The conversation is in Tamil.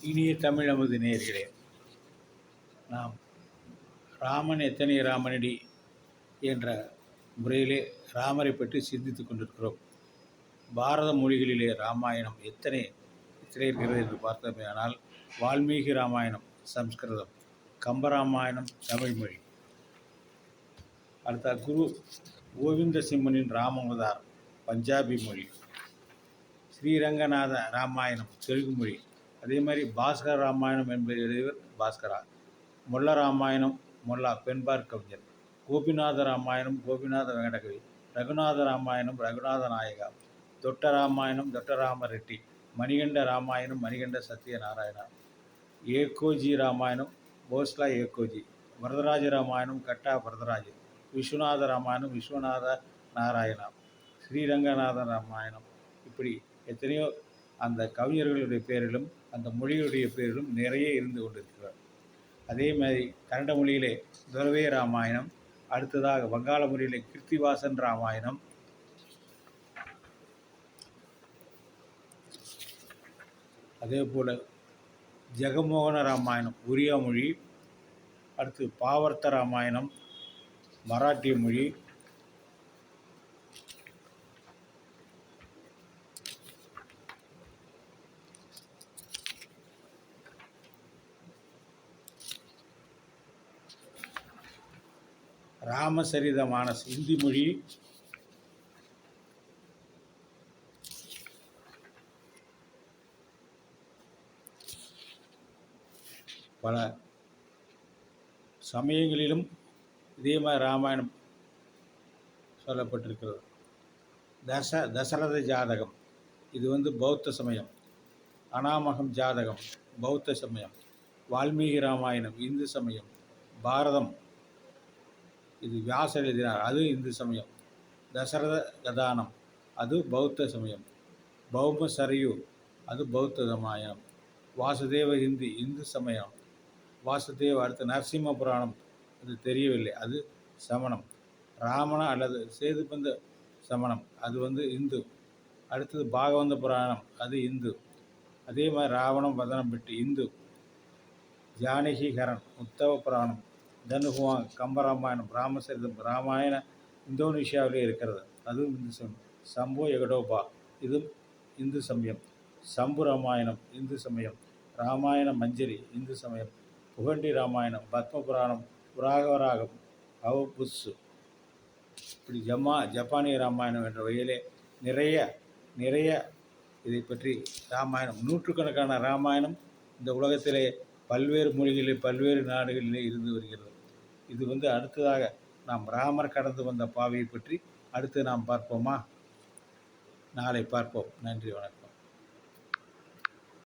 இனிய தமிழ் அமுது நேயர்களே, நாம் ராமன் எத்தனை ராமனடி என்ற முறையிலே ராமரை பற்றி சிந்தித்துக் கொண்டிருக்கிறோம். பாரத மொழிகளிலே ராமாயணம் எத்தனை இருக்கிறது என்று பார்த்தோமேயானால், வால்மீகி ராமாயணம் சம்ஸ்கிருதம், கம்பராமாயணம் தமிழ்மொழி, அடுத்த குரு கோவிந்த சிம்மனின் ராமாவதாரம் பஞ்சாபி மொழி, ஸ்ரீரங்கநாத ராமாயணம் தெலுங்கு மொழி, அதே மாதிரி பாஸ்கர ராமாயணம் என்பது எழுதியவர் பாஸ்கரா, முல்ல ராமாயணம் முல்லா பெண்பார் கவிஞர், கோபிநாத ராமாயணம் கோபிநாத வெங்கடகவி, ரகுநாத ராமாயணம் ரகுநாத நாயகா, தொட்ட ராமாயணம் தொட்டராம ரெட்டி, மணிகண்ட ராமாயணம் மணிகண்ட சத்யநாராயணா, ஏகோஜி ராமாயணம் போஸ்லா ஏகோஜி, வரதராஜ ராமாயணம் கட்டா வரதராஜ, விஸ்வநாத ராமாயணம் விஸ்வநாத நாராயணா, ஸ்ரீரங்கநாத ராமாயணம், இப்படி எத்தனையோ அந்த கவிஞர்களுடைய பேரிலும் அந்த மொழிகளுடைய பேரிலும் நிறைய இருந்து கொண்டிருக்கிறார். அதே மாதிரி கன்னட மொழியிலே துறவே ராமாயணம், அடுத்ததாக வங்காள மொழியிலே கிருத்திவாசன் ராமாயணம், அதே போல் ஜெகமோகன ராமாயணம் ஒரியா மொழி, அடுத்து பாவர்த்த ராமாயணம் மராட்டிய மொழி, ராமசரித மானஸ் இந்தி மொழி, பல சமயங்களிலும் இதே மாதிரி ராமாயணம் சொல்லப்பட்டிருக்கிறது. தசரத ஜாதகம் இது பௌத்த சமயம், அனாமகம் ஜாதகம் பௌத்த சமயம், வால்மீகி ராமாயணம் இந்து சமயம், பாரதம் இது வியாசர் எழுதினார் அது இந்து சமயம், தசரத கதானம் அது பௌத்த சமயம், பௌம சரியு அது பௌத்த ராமாயணம், வாசுதேவ ஹிந்தி இந்து சமயம், வாசுதேவ அடுத்த நரசிம்ம புராணம் அது தெரியவில்லை அது சமணம், ராமண அல்லது சேதுபந்த சமணம் அது இந்து, அடுத்தது பாகவந்த புராணம் அது இந்து, அதே மாதிரி ராவணம் வதனம் பெட்டி இந்து, ஜானகிகரன் உத்தவ புராணம், தனுகுவாங் கம்பராமாயணம், ராமசரிதம் ராமாயணம் இந்தோனேஷியாவிலே இருக்கிறது அதுவும் இந்து சமயம், சம்போ எகடோபா இதுவும் இந்து சமயம், சம்பு ராமாயணம் இந்து சமயம், ராமாயண மஞ்சரி இந்து சமயம், புகண்டி ராமாயணம், பத்ம புராணம், புராகவராகம் அவபுஸ்ஸு, இப்படி ஜப்பானிய ராமாயணம் என்ற வகையிலே நிறைய இதை பற்றி ராமாயணம் நூற்றுக்கணக்கான ராமாயணம் இந்த உலகத்திலே பல்வேறு மொழிகளில் பல்வேறு நாடுகளிலே இருந்து வருகிறது. இது அடுத்ததாக நாம் ராமர் கடந்து வந்த பாதையை பற்றி அடுத்து நாம் பார்ப்போமா? நாளை பார்ப்போம். நன்றி, வணக்கம்.